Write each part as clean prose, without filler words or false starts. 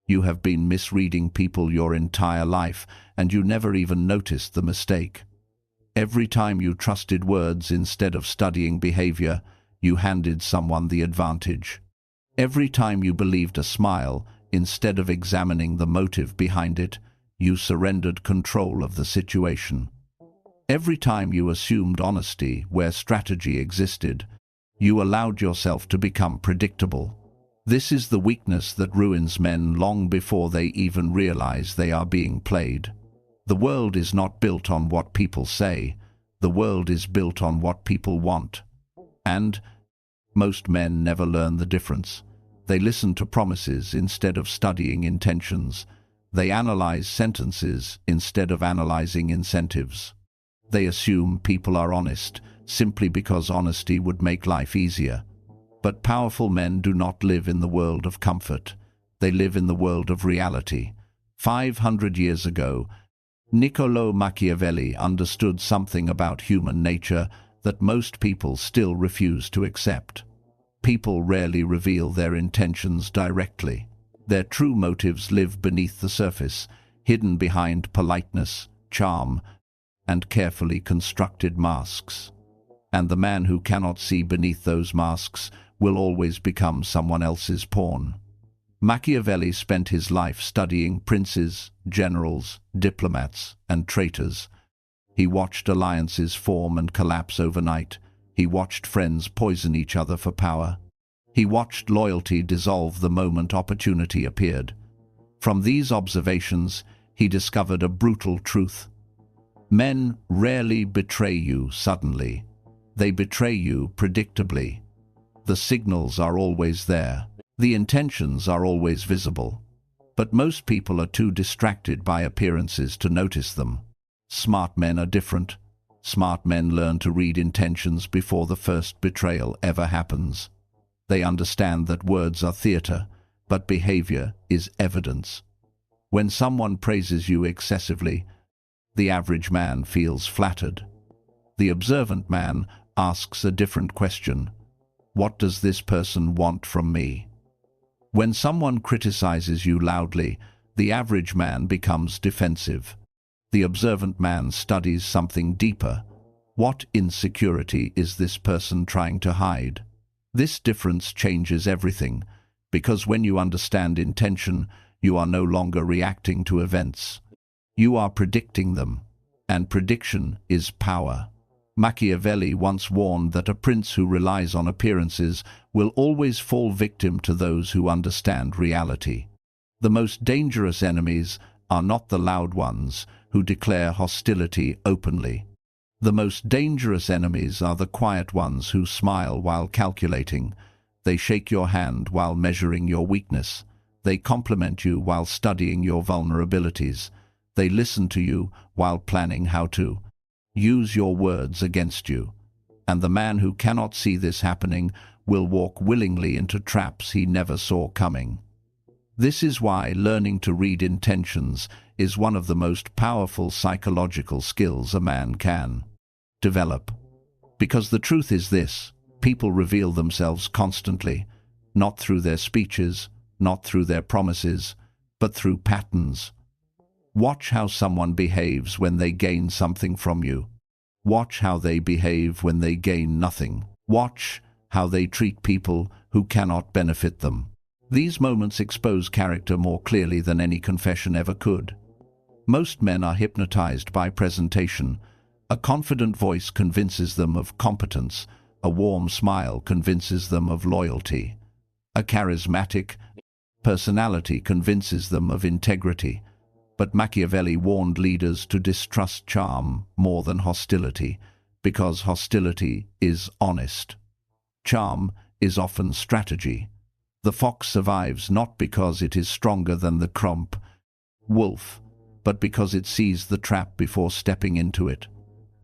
You have been misreading people your entire life, and you never even noticed the mistake. Every time you trusted words instead of studying behavior, you handed someone the advantage. Every time you believed a smile, instead of examining the motive behind it, you surrendered control of the situation. Every time you assumed honesty where strategy existed, you allowed yourself to become predictable. This is the weakness that ruins men long before they even realize they are being played. The world is not built on what people say. The world is built on what people want. And most men never learn the difference. They listen to promises instead of studying intentions. They analyze sentences instead of analyzing incentives. They assume people are honest simply because honesty would make life easier. But powerful men do not live in the world of comfort. They live in the world of reality. 500 years ago, Niccolò Machiavelli understood something about human nature that most people still refuse to accept. People rarely reveal their intentions directly. Their true motives live beneath the surface, hidden behind politeness, charm, and carefully constructed masks. And the man who cannot see beneath those masks will always become someone else's pawn. Machiavelli spent his life studying princes, generals, diplomats, and traitors. He watched alliances form and collapse overnight. He watched friends poison each other for power. He watched loyalty dissolve the moment opportunity appeared. From these observations, he discovered a brutal truth. Men rarely betray you suddenly. They betray you predictably. The signals are always there. The intentions are always visible. But most people are too distracted by appearances to notice them. Smart men are different. Smart men learn to read intentions before the first betrayal ever happens. They understand that words are theater, but behavior is evidence. When someone praises you excessively, the average man feels flattered. The observant man asks a different question. What does this person want from me? When someone criticizes you loudly, the average man becomes defensive. The observant man studies something deeper. What insecurity is this person trying to hide? This difference changes everything, because when you understand intention, you are no longer reacting to events. You are predicting them, and prediction is power. Machiavelli once warned that a prince who relies on appearances will always fall victim to those who understand reality. The most dangerous enemies are not the loud ones who declare hostility openly. The most dangerous enemies are the quiet ones who smile while calculating. They shake your hand while measuring your weakness. They compliment you while studying your vulnerabilities. They listen to you while planning how to use your words against you. And the man who cannot see this happening will walk willingly into traps he never saw coming. This is why learning to read intentions is one of the most powerful psychological skills a man can develop. Because the truth is this: people reveal themselves constantly, not through their speeches, not through their promises, but through patterns. Watch how someone behaves when they gain something from you. Watch how they behave when they gain nothing. Watch how they treat people who cannot benefit them. These moments expose character more clearly than any confession ever could. Most men are hypnotized by presentation. A confident voice convinces them of competence. A warm smile convinces them of loyalty. A charismatic personality convinces them of integrity. But Machiavelli warned leaders to distrust charm more than hostility, because hostility is honest. Charm is often strategy. The fox survives not because it is stronger than the crump wolf, but because it sees the trap before stepping into it.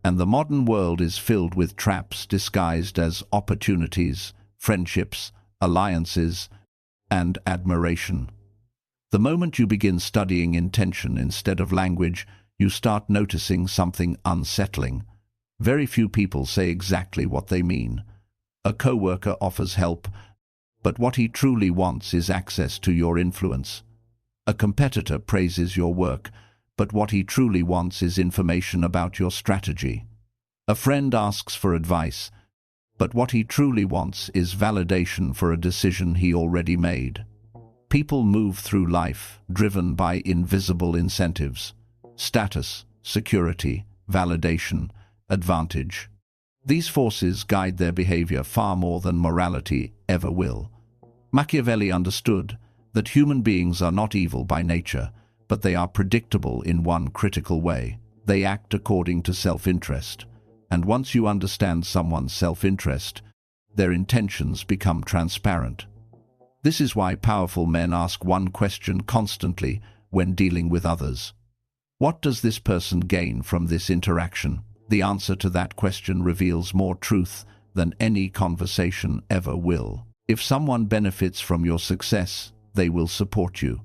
And the modern world is filled with traps disguised as opportunities, friendships, alliances, and admiration. The moment you begin studying intention instead of language, you start noticing something unsettling. Very few people say exactly what they mean. A coworker offers help, but what he truly wants is access to your influence. A competitor praises your work, but what he truly wants is information about your strategy. A friend asks for advice, but what he truly wants is validation for a decision he already made. People move through life driven by invisible incentives: status, security, validation, advantage. These forces guide their behavior far more than morality ever will. Machiavelli understood that human beings are not evil by nature, but they are predictable in one critical way. They act according to self-interest. And once you understand someone's self-interest, their intentions become transparent. This is why powerful men ask one question constantly when dealing with others: what does this person gain from this interaction? The answer to that question reveals more truth than any conversation ever will. If someone benefits from your success, they will support you.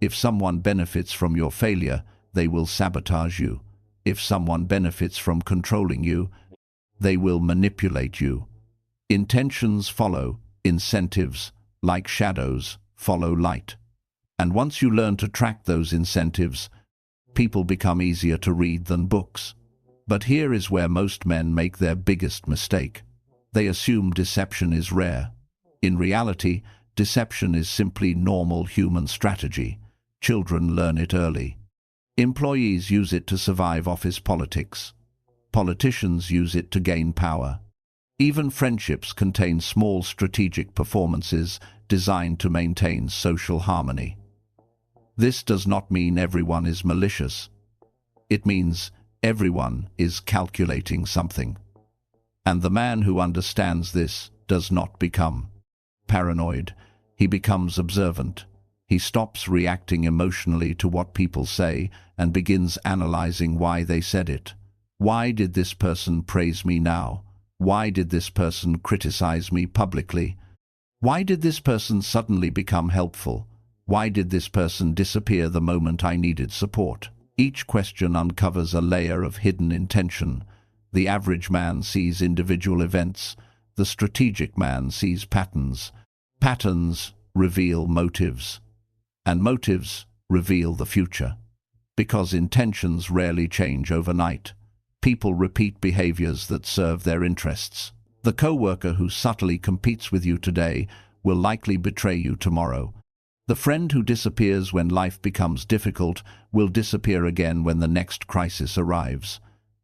If someone benefits from your failure, they will sabotage you. If someone benefits from controlling you, they will manipulate you. Intentions follow incentives, like shadows follow light. And once you learn to track those incentives, people become easier to read than books. But here is where most men make their biggest mistake. They assume deception is rare. In reality, deception is simply normal human strategy. Children learn it early. Employees use it to survive office politics. Politicians use it to gain power. Even friendships contain small strategic performances designed to maintain social harmony. This does not mean everyone is malicious. It means everyone is calculating something. And the man who understands this does not become paranoid. He becomes observant. He stops reacting emotionally to what people say and begins analyzing why they said it. Why did this person praise me now? Why did this person criticize me publicly? Why did this person suddenly become helpful? Why did this person disappear the moment I needed support? Each question uncovers a layer of hidden intention. The average man sees individual events. The strategic man sees patterns. Patterns reveal motives. And motives reveal the future. Because intentions rarely change overnight. People repeat behaviors that serve their interests. The coworker who subtly competes with you today will likely betray you tomorrow. The friend who disappears when life becomes difficult will disappear again when the next crisis arrives.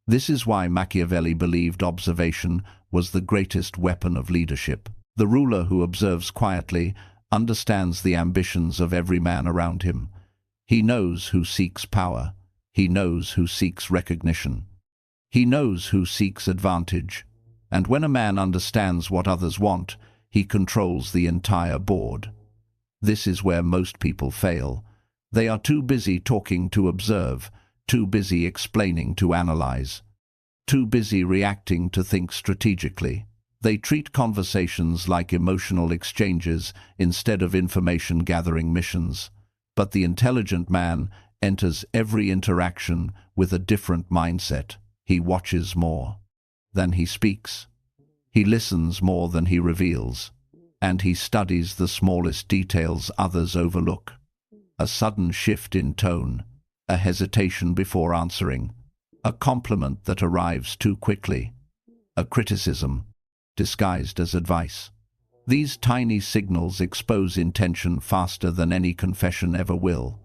This is why Machiavelli believed observation was the greatest weapon of leadership. The ruler who observes quietly understands the ambitions of every man around him. He knows who seeks power. He knows who seeks recognition. He knows who seeks advantage. And when a man understands what others want, he controls the entire board. This is where most people fail. They are too busy talking to observe, too busy explaining to analyze, too busy reacting to think strategically. They treat conversations like emotional exchanges instead of information-gathering missions. But the intelligent man enters every interaction with a different mindset. He watches more than he speaks. He listens more than he reveals. And he studies the smallest details others overlook. A sudden shift in tone, a hesitation before answering, a compliment that arrives too quickly, a criticism disguised as advice. These tiny signals expose intention faster than any confession ever will.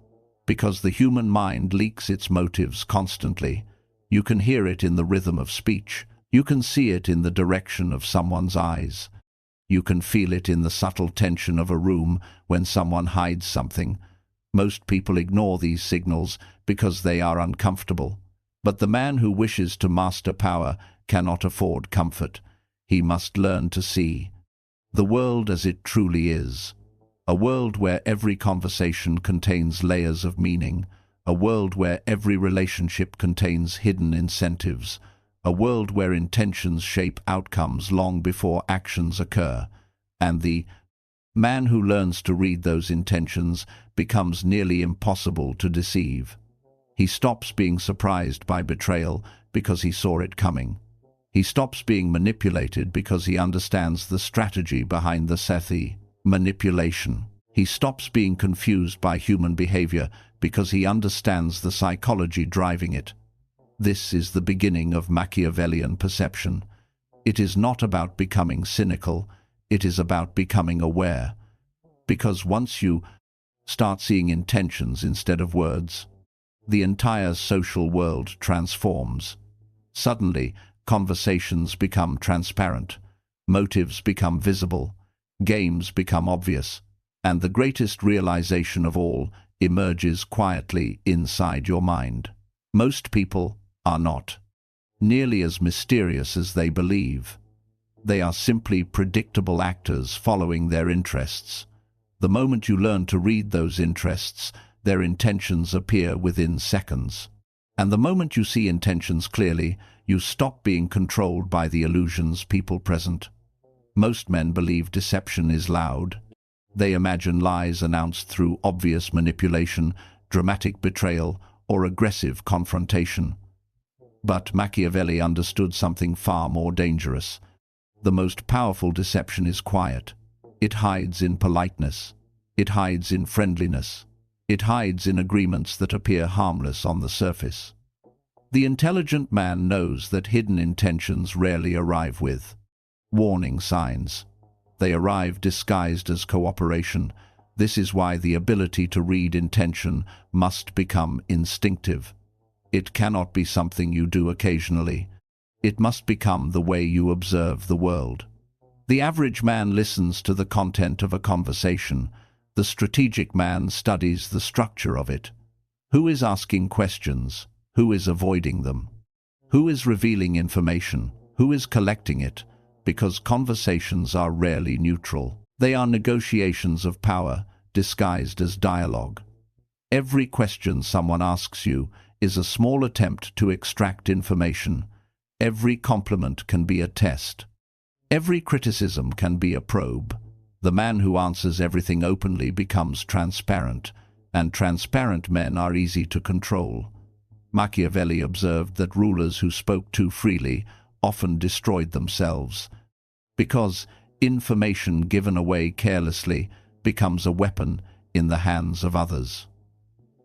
Because the human mind leaks its motives constantly. You can hear it in the rhythm of speech. You can see it in the direction of someone's eyes. You can feel it in the subtle tension of a room when someone hides something. Most people ignore these signals because they are uncomfortable. But the man who wishes to master power cannot afford comfort. He must learn to see the world as it truly is. A world where every conversation contains layers of meaning. A world where every relationship contains hidden incentives. A world where intentions shape outcomes long before actions occur. And the man who learns to read those intentions becomes nearly impossible to deceive. He stops being surprised by betrayal because he saw it coming. He stops being manipulated because he understands the strategy behind the Sethi manipulation. He stops being confused by human behavior because he understands the psychology driving it. This is the beginning of Machiavellian perception. It is not about becoming cynical, it is about becoming aware. Because once you start seeing intentions instead of words, the entire social world transforms. Suddenly, conversations become transparent, motives become visible, games become obvious, and the greatest realization of all emerges quietly inside your mind. Most people are not nearly as mysterious as they believe. They are simply predictable actors following their interests. The moment you learn to read those interests, their intentions appear within seconds. And the moment you see intentions clearly, you stop being controlled by the illusions people present. Most men believe deception is loud. They imagine lies announced through obvious manipulation, dramatic betrayal, or aggressive confrontation. But Machiavelli understood something far more dangerous. The most powerful deception is quiet. It hides in politeness. It hides in friendliness. It hides in agreements that appear harmless on the surface. The intelligent man knows that hidden intentions rarely arrive with warning signs. They arrive disguised as cooperation. This is why the ability to read intention must become instinctive. It cannot be something you do occasionally. It must become the way you observe the world. The average man listens to the content of a conversation. The strategic man studies the structure of it. Who is asking questions? Who is avoiding them? Who is revealing information? Who is collecting it? Because conversations are rarely neutral. They are negotiations of power disguised as dialogue. Every question someone asks you is a small attempt to extract information. Every compliment can be a test. Every criticism can be a probe. The man who answers everything openly becomes transparent, and transparent men are easy to control. Machiavelli observed that rulers who spoke too freely often destroyed themselves, because information given away carelessly becomes a weapon in the hands of others.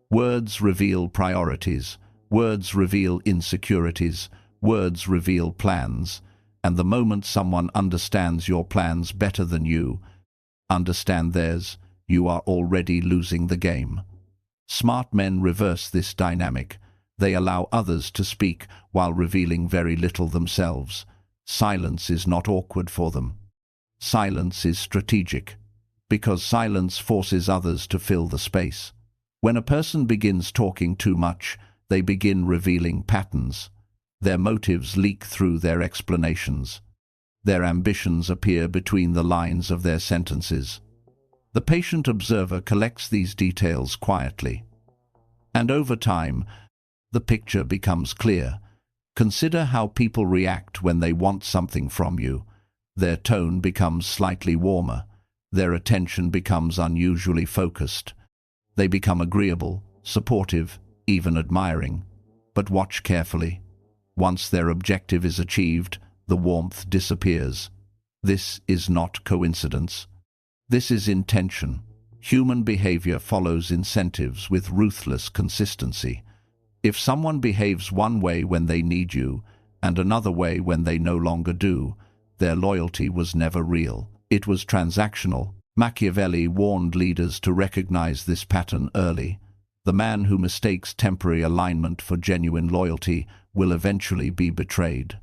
Words reveal priorities, words reveal insecurities, words reveal plans, and the moment someone understands your plans better than you understand theirs, you are already losing the game. Smart men reverse this dynamic. They allow others to speak while revealing very little themselves. Silence is not awkward for them. Silence is strategic, because silence forces others to fill the space. When a person begins talking too much, they begin revealing patterns. Their motives leak through their explanations. Their ambitions appear between the lines of their sentences. The patient observer collects these details quietly. And over time, the picture becomes clear. Consider how people react when they want something from you. Their tone becomes slightly warmer. Their attention becomes unusually focused. They become agreeable, supportive, even admiring. But watch carefully. Once their objective is achieved, the warmth disappears. This is not coincidence. This is intention. Human behavior follows incentives with ruthless consistency. If someone behaves one way when they need you, and another way when they no longer do, their loyalty was never real. It was transactional. Machiavelli warned leaders to recognize this pattern early. The man who mistakes temporary alignment for genuine loyalty will eventually be betrayed.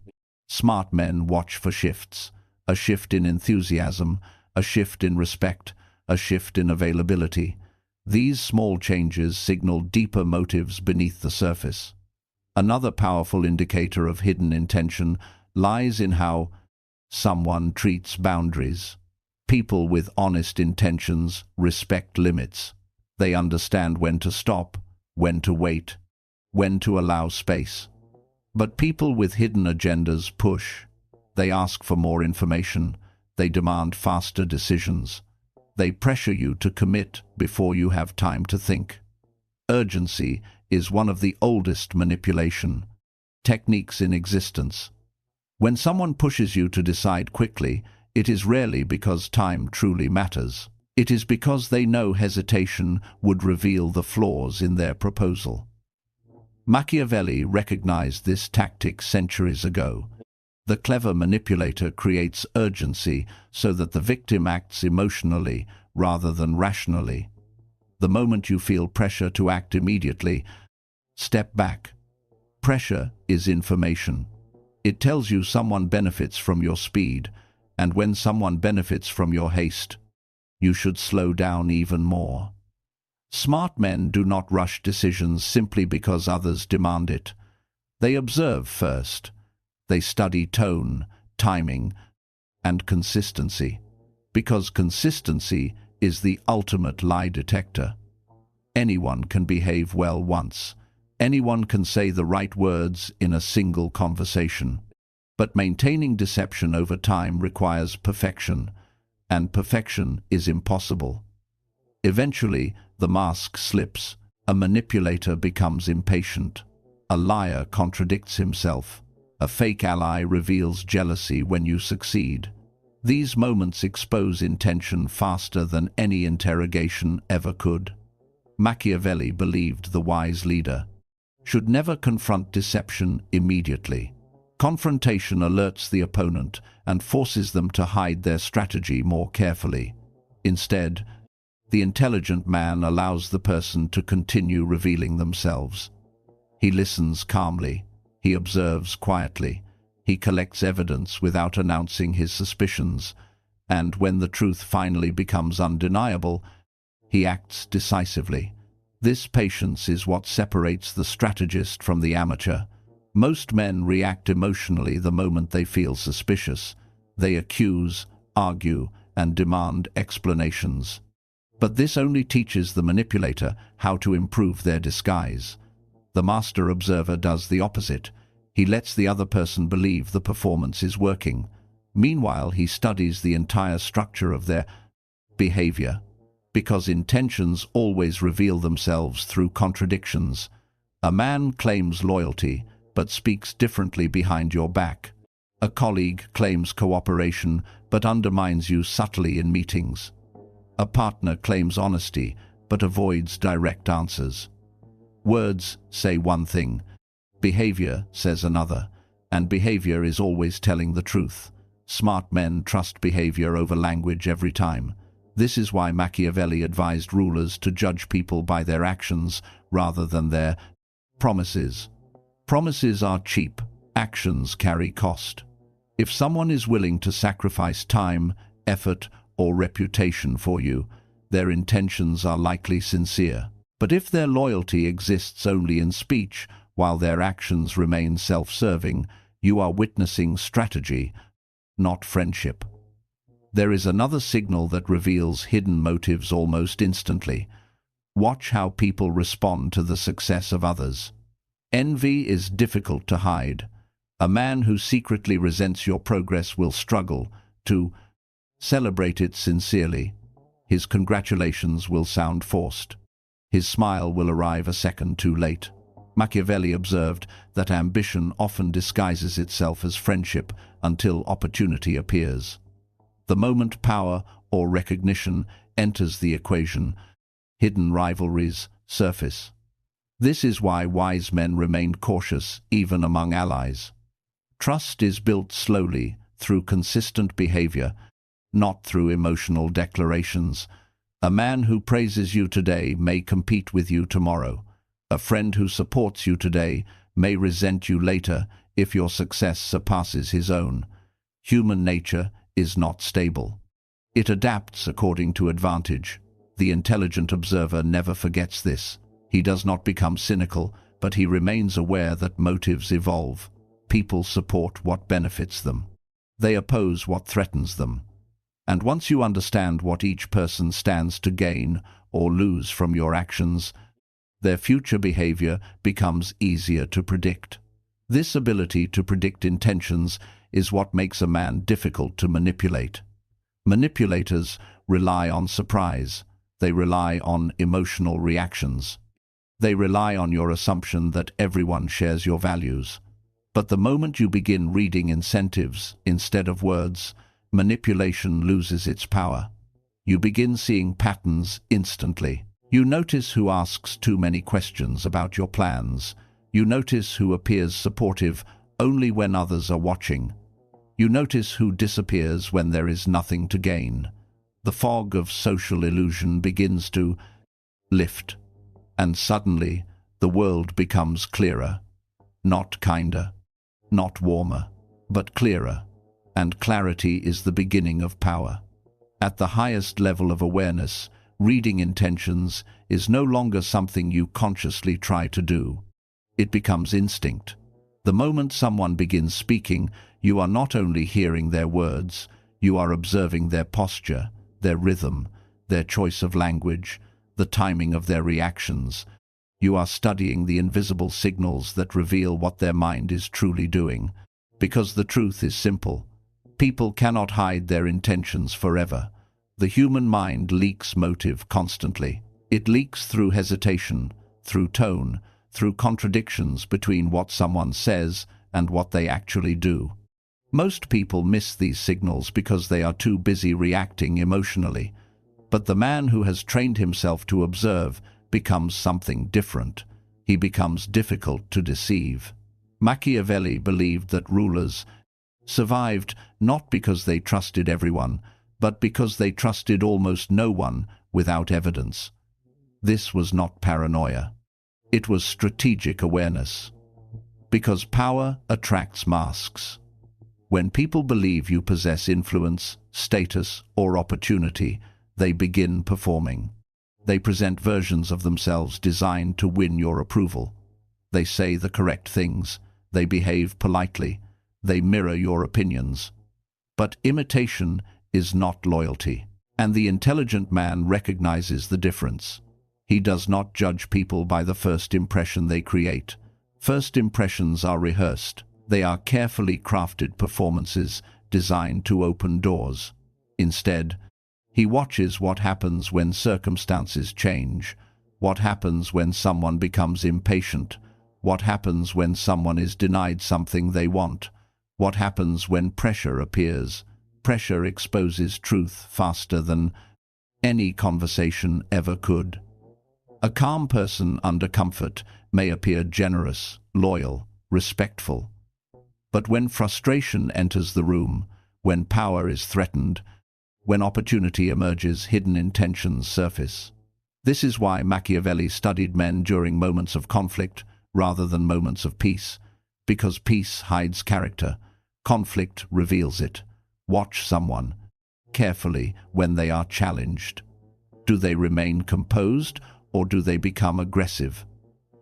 Smart men watch for shifts. A shift in enthusiasm, a shift in respect, a shift in availability. These small changes signal deeper motives beneath the surface. Another powerful indicator of hidden intention lies in how someone treats boundaries. People with honest intentions respect limits. They understand when to stop, when to wait, when to allow space. But people with hidden agendas push. They ask for more information. They demand faster decisions. They pressure you to commit before you have time to think. Urgency is one of the oldest manipulation techniques in existence. When someone pushes you to decide quickly, it is rarely because time truly matters. It is because they know hesitation would reveal the flaws in their proposal. Machiavelli recognized this tactic centuries ago. The clever manipulator creates urgency so that the victim acts emotionally rather than rationally. The moment you feel pressure to act immediately, step back. Pressure is information. It tells you someone benefits from your speed, and when someone benefits from your haste, you should slow down even more. Smart men do not rush decisions simply because others demand it. They observe first. They study tone, timing, and consistency, because consistency is the ultimate lie detector. Anyone can behave well once. Anyone can say the right words in a single conversation. But maintaining deception over time requires perfection, and perfection is impossible. Eventually, the mask slips. A manipulator becomes impatient. A liar contradicts himself. A fake ally reveals jealousy when you succeed. These moments expose intention faster than any interrogation ever could. Machiavelli believed the wise leader should never confront deception immediately. Confrontation alerts the opponent and forces them to hide their strategy more carefully. Instead, the intelligent man allows the person to continue revealing themselves. He listens calmly. He observes quietly. He collects evidence without announcing his suspicions. And when the truth finally becomes undeniable, he acts decisively. This patience is what separates the strategist from the amateur. Most men react emotionally the moment they feel suspicious. They accuse, argue, and demand explanations. But this only teaches the manipulator how to improve their disguise. The master observer does the opposite. He lets the other person believe the performance is working. Meanwhile, he studies the entire structure of their behavior, because intentions always reveal themselves through contradictions. A man claims loyalty, but speaks differently behind your back. A colleague claims cooperation, but undermines you subtly in meetings. A partner claims honesty, but avoids direct answers. Words say one thing, behavior says another, and behavior is always telling the truth. Smart men trust behavior over language every time. This is why Machiavelli advised rulers to judge people by their actions rather than their promises. Promises are cheap, actions carry cost. If someone is willing to sacrifice time, effort, or reputation for you, their intentions are likely sincere. But if their loyalty exists only in speech, while their actions remain self-serving, you are witnessing strategy, not friendship. There is another signal that reveals hidden motives almost instantly. Watch how people respond to the success of others. Envy is difficult to hide. A man who secretly resents your progress will struggle to celebrate it sincerely. His congratulations will sound forced. His smile will arrive a second too late. Machiavelli observed that ambition often disguises itself as friendship until opportunity appears. The moment power or recognition enters the equation, hidden rivalries surface. This is why wise men remain cautious even among allies. Trust is built slowly through consistent behavior, not through emotional declarations. A man who praises you today may compete with you tomorrow. A friend who supports you today may resent you later if your success surpasses his own. Human nature is not stable. It adapts according to advantage. The intelligent observer never forgets this. He does not become cynical, but he remains aware that motives evolve. People support what benefits them. They oppose what threatens them. And once you understand what each person stands to gain or lose from your actions, their future behavior becomes easier to predict. This ability to predict intentions is what makes a man difficult to manipulate. Manipulators rely on surprise. They rely on emotional reactions. They rely on your assumption that everyone shares your values. But the moment you begin reading incentives instead of words, manipulation loses its power. You begin seeing patterns instantly. You notice who asks too many questions about your plans. You notice who appears supportive only when others are watching. You notice who disappears when there is nothing to gain. The fog of social illusion begins to lift, and suddenly the world becomes clearer. Not kinder, not warmer, but clearer. And clarity is the beginning of power. At the highest level of awareness, reading intentions is no longer something you consciously try to do. It becomes instinct. The moment someone begins speaking, you are not only hearing their words, you are observing their posture, their rhythm, their choice of language, the timing of their reactions. You are studying the invisible signals that reveal what their mind is truly doing. Because the truth is simple. People cannot hide their intentions forever. The human mind leaks motive constantly. It leaks through hesitation, through tone, through contradictions between what someone says and what they actually do. Most people miss these signals because they are too busy reacting emotionally. But the man who has trained himself to observe becomes something different. He becomes difficult to deceive. Machiavelli believed that rulers survived not because they trusted everyone, but because they trusted almost no one without evidence. This was not paranoia. It was strategic awareness. Because power attracts masks. When people believe you possess influence, status, or opportunity, they begin performing. They present versions of themselves designed to win your approval. They say the correct things. They behave politely. They mirror your opinions. But imitation is not loyalty, and the intelligent man recognizes the difference. He does not judge people by the first impression they create. First impressions are rehearsed. They are carefully crafted performances designed to open doors. Instead, he watches what happens when circumstances change, what happens when someone becomes impatient, what happens when someone is denied something they want, what happens when pressure appears. Pressure exposes truth faster than any conversation ever could. A calm person under comfort may appear generous, loyal, respectful. But when frustration enters the room, when power is threatened, when opportunity emerges, hidden intentions surface. This is why Machiavelli studied men during moments of conflict rather than moments of peace, because peace hides character, conflict reveals it. Watch someone carefully when they are challenged. Do they remain composed or do they become aggressive?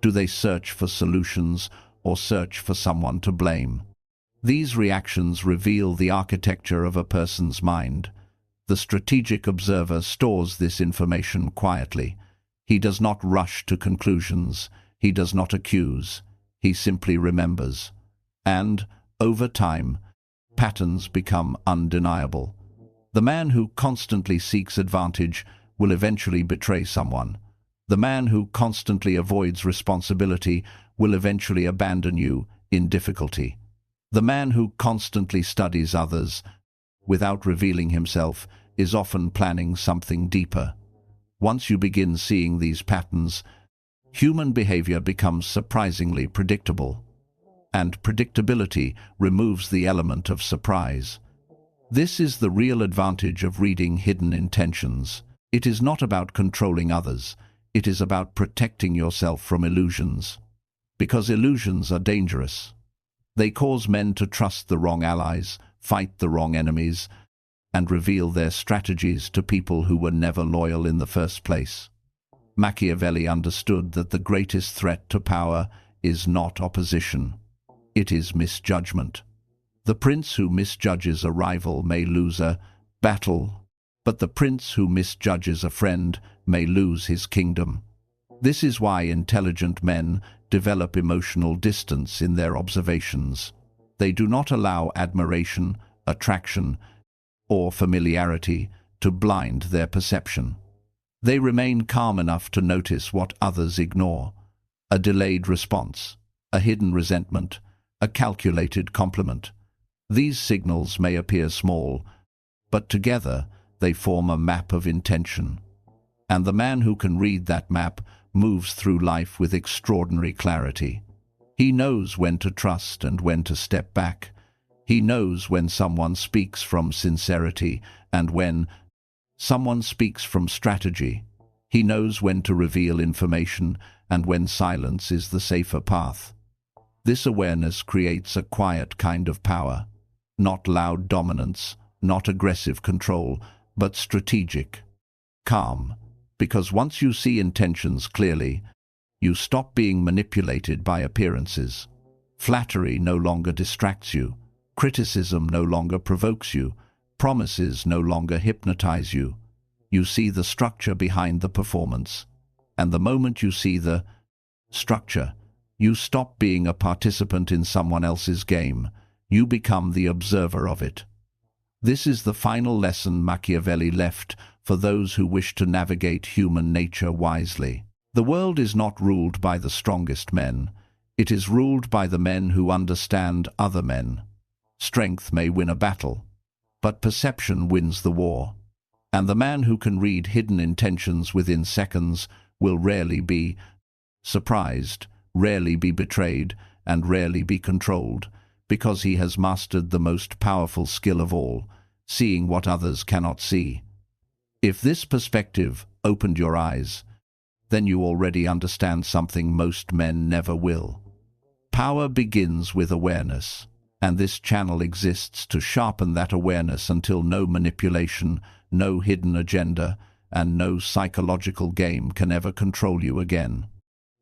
Do they search for solutions or search for someone to blame? These reactions reveal the architecture of a person's mind. The strategic observer stores this information quietly. He does not rush to conclusions. He does not accuse. He simply remembers. And, over time, patterns become undeniable. The man who constantly seeks advantage will eventually betray someone. The man who constantly avoids responsibility will eventually abandon you in difficulty. The man who constantly studies others without revealing himself is often planning something deeper. Once you begin seeing these patterns, human behavior becomes surprisingly predictable. And predictability removes the element of surprise. This is the real advantage of reading hidden intentions. It is not about controlling others. It is about protecting yourself from illusions. Because illusions are dangerous. They cause men to trust the wrong allies, fight the wrong enemies, and reveal their strategies to people who were never loyal in the first place. Machiavelli understood that the greatest threat to power is not opposition. It is misjudgment. The prince who misjudges a rival may lose a battle, but the prince who misjudges a friend may lose his kingdom. This is why intelligent men develop emotional distance in their observations. They do not allow admiration, attraction, or familiarity to blind their perception. They remain calm enough to notice what others ignore: a delayed response, a hidden resentment, a calculated compliment. These signals may appear small, but together they form a map of intention. And the man who can read that map moves through life with extraordinary clarity. He knows when to trust and when to step back. He knows when someone speaks from sincerity and when someone speaks from strategy. He knows when to reveal information and when silence is the safer path. This awareness creates a quiet kind of power, not loud dominance, not aggressive control, but strategic, calm, because once you see intentions clearly, you stop being manipulated by appearances. Flattery no longer distracts you, criticism no longer provokes you, promises no longer hypnotize you. You see the structure behind the performance, and the moment you see the structure, you stop being a participant in someone else's game. You become the observer of it. This is the final lesson Machiavelli left for those who wish to navigate human nature wisely. The world is not ruled by the strongest men. It is ruled by the men who understand other men. Strength may win a battle, but perception wins the war. And the man who can read hidden intentions within seconds will rarely be surprised, rarely be betrayed, and rarely be controlled, because he has mastered the most powerful skill of all, seeing what others cannot see. If this perspective opened your eyes, then you already understand something most men never will. Power begins with awareness, and this channel exists to sharpen that awareness until no manipulation, no hidden agenda, and no psychological game can ever control you again.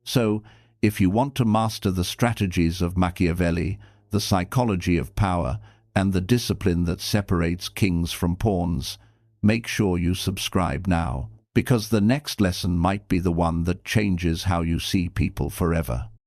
So, if you want to master the strategies of Machiavelli, the psychology of power, and the discipline that separates kings from pawns, make sure you subscribe now, because the next lesson might be the one that changes how you see people forever.